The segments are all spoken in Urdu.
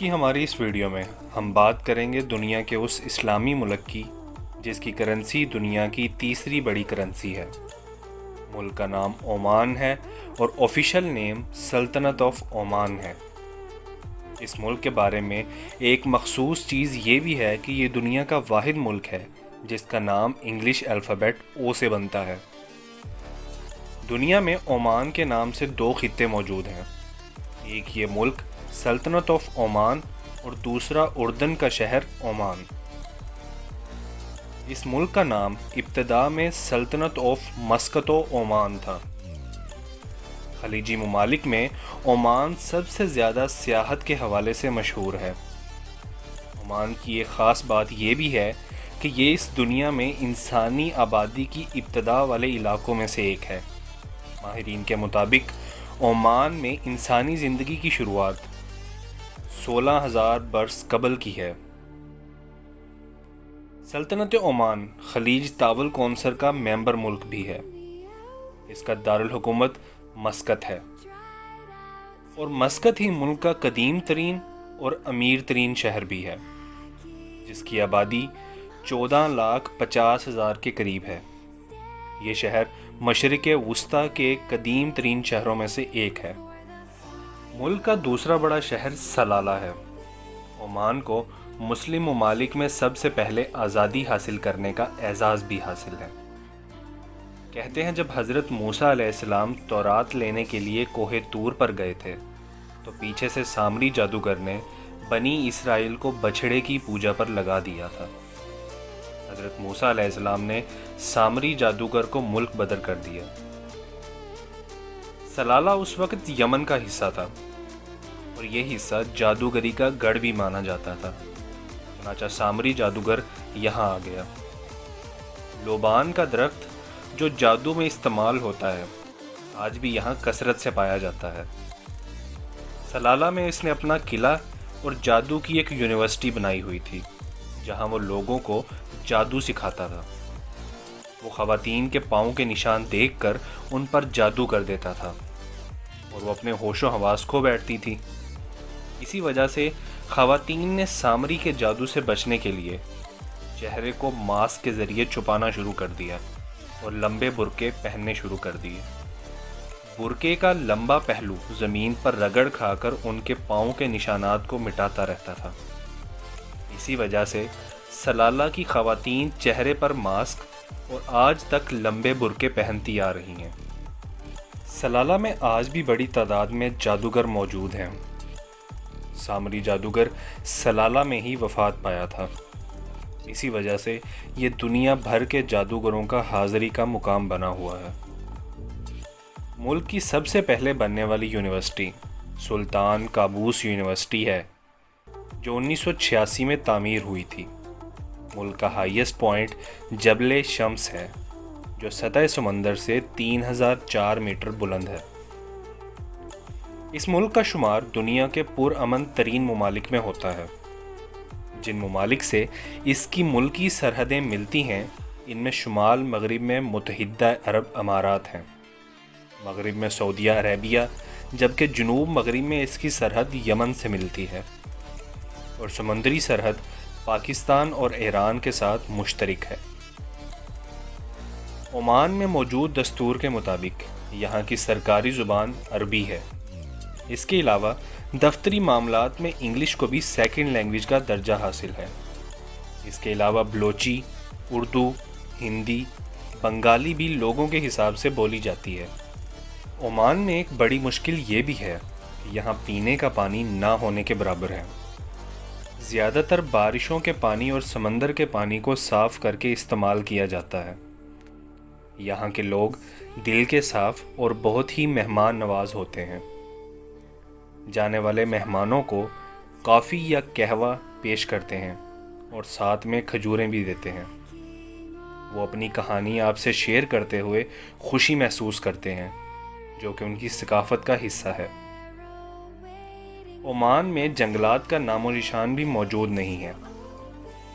کی ہماری اس ویڈیو میں ہم بات کریں گے دنیا کے اس اسلامی ملک کی جس کی کرنسی دنیا کی تیسری بڑی کرنسی ہے۔ ملک کا نام عمان ہے اور آفیشل نیم سلطنت آف عمان ہے۔ اس ملک کے بارے میں ایک مخصوص چیز یہ بھی ہے کہ یہ دنیا کا واحد ملک ہے جس کا نام انگلش الفابیٹ او سے بنتا ہے۔ دنیا میں عمان کے نام سے 2 خطے موجود ہیں، ایک یہ ملک سلطنت آف عمان اور دوسرا اردن کا شہر عمان۔ اس ملک کا نام ابتدا میں سلطنت آف مسقط و عمان تھا۔ خلیجی ممالک میں عمان سب سے زیادہ سیاحت کے حوالے سے مشہور ہے۔ عمان کی ایک خاص بات یہ بھی ہے کہ یہ اس دنیا میں انسانی آبادی کی ابتدا والے علاقوں میں سے ایک ہے۔ ماہرین کے مطابق عمان میں انسانی زندگی کی شروعات 16,000 برس قبل کی ہے۔ سلطنت عمان خلیج طاول کونسل کا ممبر ملک بھی ہے۔ اس کا دارالحکومت مسقط ہے اور مسقط ہی ملک کا قدیم ترین اور امیر ترین شہر بھی ہے، جس کی آبادی 14,50,000 کے قریب ہے۔ یہ شہر مشرق وسطیٰ کے قدیم ترین شہروں میں سے ایک ہے۔ ملک کا دوسرا بڑا شہر سلالہ ہے۔ عمان کو مسلم ممالک میں سب سے پہلے آزادی حاصل کرنے کا اعزاز بھی حاصل ہے۔ کہتے ہیں جب حضرت موسیٰ علیہ السلام تورات لینے کے لیے کوہ طور پر گئے تھے تو پیچھے سے سامری جادوگر نے بنی اسرائیل کو بچھڑے کی پوجا پر لگا دیا تھا۔ حضرت موسیٰ علیہ السلام نے سامری جادوگر کو ملک بدر کر دیا۔ سلالہ اس وقت یمن کا حصہ تھا اور یہ حصہ جادوگری کا گڑھ بھی مانا جاتا تھا، چنانچہ سامری جادوگر یہاں آ گیا۔ لوبان کا درخت جو جادو میں استعمال ہوتا ہے آج بھی یہاں کثرت سے پایا جاتا ہے۔ سلالہ میں اس نے اپنا قلعہ اور جادو کی ایک یونیورسٹی بنائی ہوئی تھی جہاں وہ لوگوں کو جادو سکھاتا تھا۔ وہ خواتین کے پاؤں کے نشان دیکھ کر ان پر جادو کر دیتا تھا اور وہ اپنے ہوش و حواس کھو بیٹھتی تھی۔ اسی وجہ سے خواتین نے سامری کے جادو سے بچنے کے لیے چہرے کو ماسک کے ذریعے چھپانا شروع کر دیا اور لمبے برقعے پہننے شروع کر دیے۔ برقعے کا لمبا پہلو زمین پر رگڑ کھا کر ان کے پاؤں کے نشانات کو مٹاتا رہتا تھا۔ اسی وجہ سے سلالہ کی خواتین چہرے پر ماسک اور آج تک لمبے برقعے پہنتی آ رہی ہیں۔ سلالہ میں آج بھی بڑی تعداد میں جادوگر موجود ہیں۔ سامری جادوگر سلالہ میں ہی وفات پایا تھا، اسی وجہ سے یہ دنیا بھر کے جادوگروں کا حاضری کا مقام بنا ہوا ہے۔ ملک کی سب سے پہلے بننے والی یونیورسٹی سلطان قابوس یونیورسٹی ہے جو 1986 میں تعمیر ہوئی تھی۔ ملک کا ہائیسٹ پوائنٹ جبل شمس ہے جو سطح سمندر سے 3004 میٹر بلند ہے۔ اس ملک کا شمار دنیا کے پرامن ترین ممالک میں ہوتا ہے۔ جن ممالک سے اس کی ملکی سرحدیں ملتی ہیں ان میں شمال مغرب میں متحدہ عرب امارات ہیں، مغرب میں سعودیہ عربیہ، جبکہ جنوب مغرب میں اس کی سرحد یمن سے ملتی ہے اور سمندری سرحد پاکستان اور ایران کے ساتھ مشترک ہے۔ عمان میں موجود دستور کے مطابق یہاں کی سرکاری زبان عربی ہے۔ اس کے علاوہ دفتری معاملات میں انگلش کو بھی سیکنڈ لینگویج کا درجہ حاصل ہے۔ اس کے علاوہ بلوچی، اردو، ہندی، بنگالی بھی لوگوں کے حساب سے بولی جاتی ہے۔ عمان میں ایک بڑی مشکل یہ بھی ہے کہ یہاں پینے کا پانی نہ ہونے کے برابر ہے۔ زیادہ تر بارشوں کے پانی اور سمندر کے پانی کو صاف کر کے استعمال کیا جاتا ہے۔ یہاں کے لوگ دل کے صاف اور بہت ہی مہمان نواز ہوتے ہیں۔ جانے والے مہمانوں کو کافی یا قہوہ پیش کرتے ہیں اور ساتھ میں کھجوریں بھی دیتے ہیں۔ وہ اپنی کہانی آپ سے شیئر کرتے ہوئے خوشی محسوس کرتے ہیں جو کہ ان کی ثقافت کا حصہ ہے۔ عمان میں جنگلات کا نام و نشان بھی موجود نہیں ہے۔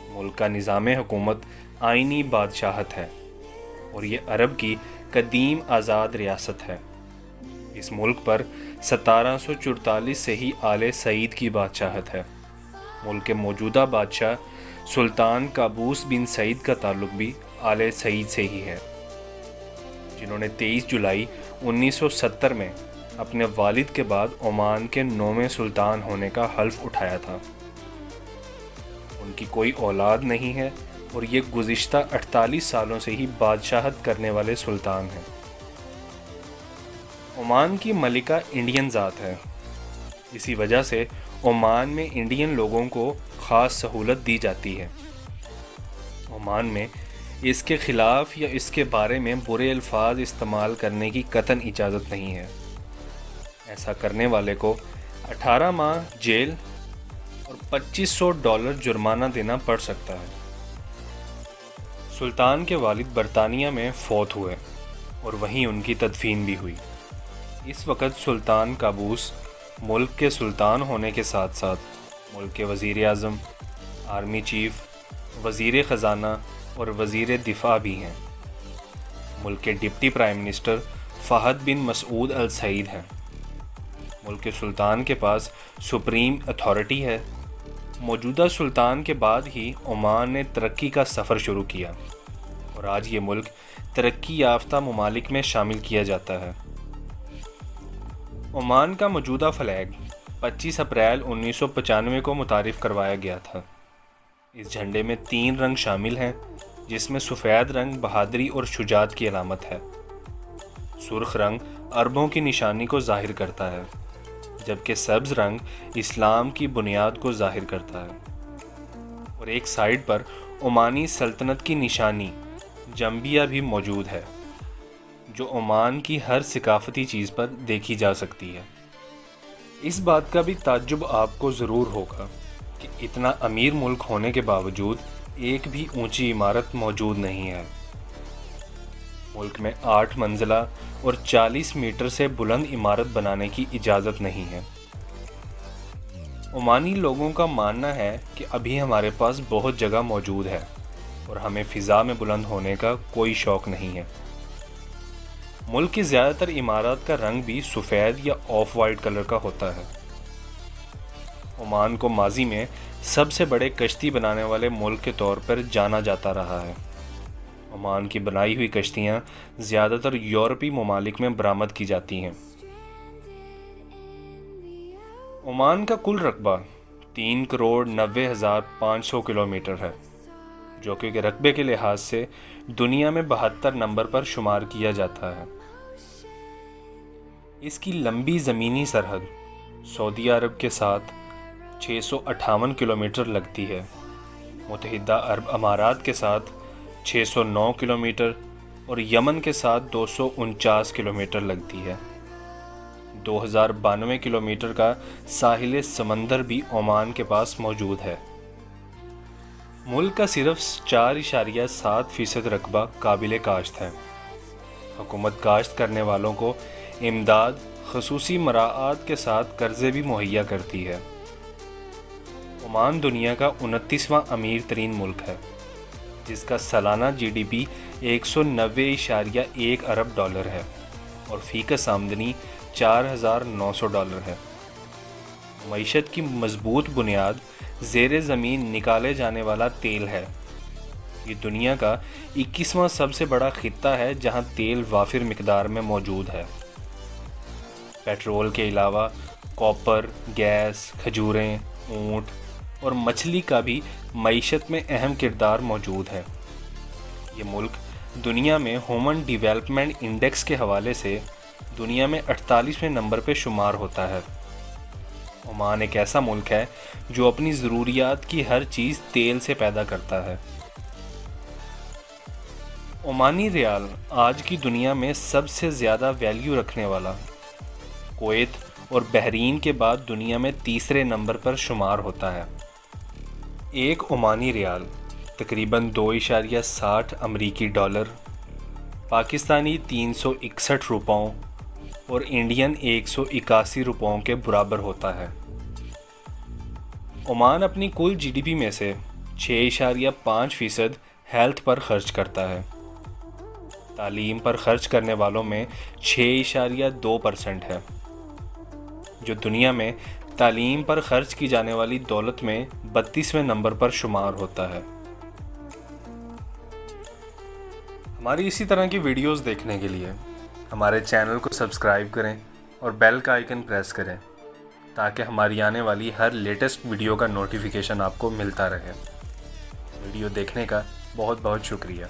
ملک کا نظام حکومت آئینی بادشاہت ہے اور یہ عرب کی قدیم آزاد ریاست ہے۔ اس ملک پر 1744 سے ہی آل سعید کی بادشاہت ہے۔ ملک کے موجودہ بادشاہ سلطان قابوس بن سعید کا تعلق بھی آل سعید سے ہی ہے، جنہوں نے 23 جولائی 1970 میں اپنے والد کے بعد عمان کے 9ویں سلطان ہونے کا حلف اٹھایا تھا۔ ان کی کوئی اولاد نہیں ہے اور یہ گزشتہ 48 سالوں سے ہی بادشاہت کرنے والے سلطان ہیں۔ عمان کی ملکہ انڈین ذات ہے، اسی وجہ سے عمان میں انڈین لوگوں کو خاص سہولت دی جاتی ہے۔ عمان میں اس کے خلاف یا اس کے بارے میں برے الفاظ استعمال کرنے کی قطعاً اجازت نہیں ہے۔ ایسا کرنے والے کو 18 ماہ جیل اور $2500 جرمانہ دینا پڑ سکتا ہے۔ سلطان کے والد برطانیہ میں فوت ہوئے اور وہیں ان کی تدفین بھی ہوئی۔ اس وقت سلطان قابوس ملک کے سلطان ہونے کے ساتھ ساتھ ملک کے وزیر اعظم، آرمی چیف، وزیر خزانہ اور وزیر دفاع بھی ہیں۔ ملک کے ڈپٹی پرائم منسٹر فہد بن مسعود السعید ہیں۔ ملک کے سلطان کے پاس سپریم اتھارٹی ہے۔ موجودہ سلطان کے بعد ہی عمان نے ترقی کا سفر شروع کیا اور آج یہ ملک ترقی یافتہ ممالک میں شامل کیا جاتا ہے۔ عمان کا موجودہ فلیگ 25 اپریل 1995 کو متعارف کروایا گیا تھا۔ اس جھنڈے میں 3 رنگ شامل ہیں، جس میں سفید رنگ بہادری اور شجاعت کی علامت ہے، سرخ رنگ عربوں کی نشانی کو ظاہر کرتا ہے، جبکہ سبز رنگ اسلام کی بنیاد کو ظاہر کرتا ہے، اور ایک سائیڈ پر عمانی سلطنت کی نشانی جمبیہ بھی موجود ہے، جو عمان کی ہر ثقافتی چیز پر دیکھی جا سکتی ہے۔ اس بات کا بھی تعجب آپ کو ضرور ہوگا کہ اتنا امیر ملک ہونے کے باوجود ایک بھی اونچی عمارت موجود نہیں ہے۔ ملک میں 8 منزلہ اور 40 میٹر سے بلند عمارت بنانے کی اجازت نہیں ہے۔ عمانی لوگوں کا ماننا ہے کہ ابھی ہمارے پاس بہت جگہ موجود ہے اور ہمیں فضا میں بلند ہونے کا کوئی شوق نہیں ہے۔ ملک کی زیادہ تر عمارات کا رنگ بھی سفید یا آف وائٹ کلر کا ہوتا ہے۔ عمان کو ماضی میں سب سے بڑے کشتی بنانے والے ملک کے طور پر جانا جاتا رہا ہے۔ عمان کی بنائی ہوئی کشتیاں زیادہ تر یورپی ممالک میں برآمد کی جاتی ہیں۔ عمان کا کل رقبہ 3,90,500 کلومیٹر ہے، جو کہ رقبے کے لحاظ سے دنیا میں 72 نمبر پر شمار کیا جاتا ہے۔ اس کی لمبی زمینی سرحد سعودی عرب کے ساتھ 658 کلومیٹر لگتی ہے، متحدہ عرب امارات کے ساتھ 609 کلومیٹر اور یمن کے ساتھ 249 کلومیٹر لگتی ہے۔ 2092 کلومیٹر کا ساحل سمندر بھی عمان کے پاس موجود ہے۔ ملک کا صرف 4.7% رقبہ قابل کاشت ہے۔ حکومت کاشت کرنے والوں کو امداد، خصوصی مراعات کے ساتھ قرضے بھی مہیا کرتی ہے۔ عمان دنیا کا 29واں امیر ترین ملک ہے، جس کا سالانہ GDP 190.1 ارب ڈالر ہے اور فی کس آمدنی $4,900 ہے۔ معیشت کی مضبوط بنیاد زیر زمین نکالے جانے والا تیل ہے۔ یہ دنیا کا 21واں سب سے بڑا خطہ ہے جہاں تیل وافر مقدار میں موجود ہے۔ پیٹرول کے علاوہ کاپر، گیس، کھجوریں، اونٹ اور مچھلی کا بھی معیشت میں اہم کردار موجود ہے۔ یہ ملک دنیا میں ہیومن ڈیولپمنٹ انڈیکس کے حوالے سے دنیا میں 48ویں نمبر پہ شمار ہوتا ہے۔ عمان ایک ایسا ملک ہے جو اپنی ضروریات کی ہر چیز تیل سے پیدا کرتا ہے۔ عمانی ریال آج کی دنیا میں سب سے زیادہ ویلیو رکھنے والا کویت اور بحرین کے بعد دنیا میں 3رے نمبر پر شمار ہوتا ہے۔ ایک عمانی ریال تقریباً 2.60 امریکی ڈالر، پاکستانی 361 روپوں اور انڈین 181 روپوں کے برابر ہوتا ہے۔ عمان اپنی کل GDP میں سے 6.5% ہیلتھ پر خرچ کرتا ہے۔ تعلیم پر خرچ کرنے والوں میں 6.2% ہے، جو دنیا میں تعلیم پر خرچ کی جانے والی دولت میں 32ویں نمبر پر شمار ہوتا ہے۔ ہماری اسی طرح کی ویڈیوز دیکھنے کے لیے ہمارے چینل کو سبسکرائب کریں اور بیل کا آئیکن پریس کریں تاکہ ہماری آنے والی ہر لیٹسٹ ویڈیو کا نوٹیفیکیشن آپ کو ملتا رہے۔ ویڈیو دیکھنے کا بہت بہت شکریہ۔